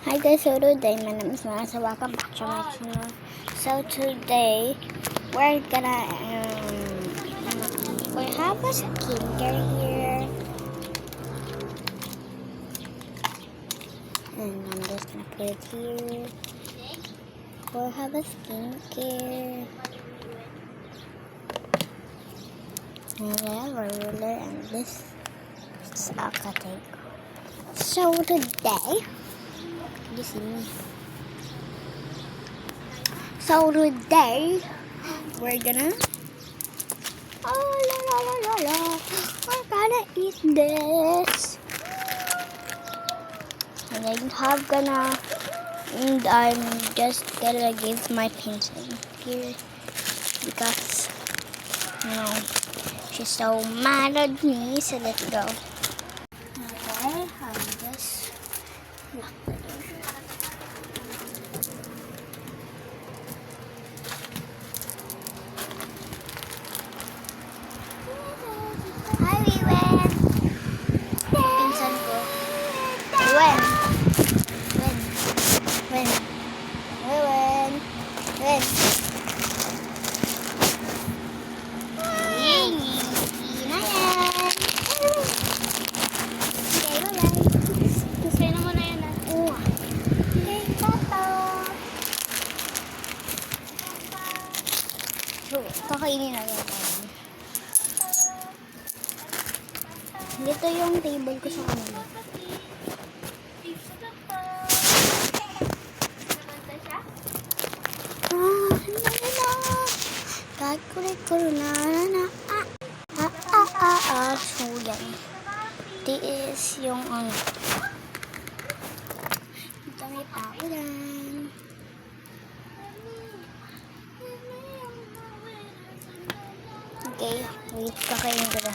Hi guys, so today my name is Mara, so welcome back to my channel. So today we're gonna we have a skincare here, and I'm just gonna put it here. We'll have a skincare, and we have a ruler, and this is a cutting. So today, you see me. So today we're gonna we're gonna eat this, and I'm just gonna give my pencil here because she's so mad at me. So let's go. Okay, I'll just lock the door. Hi, Wiwen! Pinsan ko. Wiwen! Wiwen! Wiwen! Wiwen! Yay! Na yan! Okay, bye-bye. Kusay na muna yan, ah. Oo. Okay, tata! So, kakainin na yan. Dito yung table ko sa kanila. So yan. This yung ano. Ito may paulan. Okay, wait, kakainin ko na.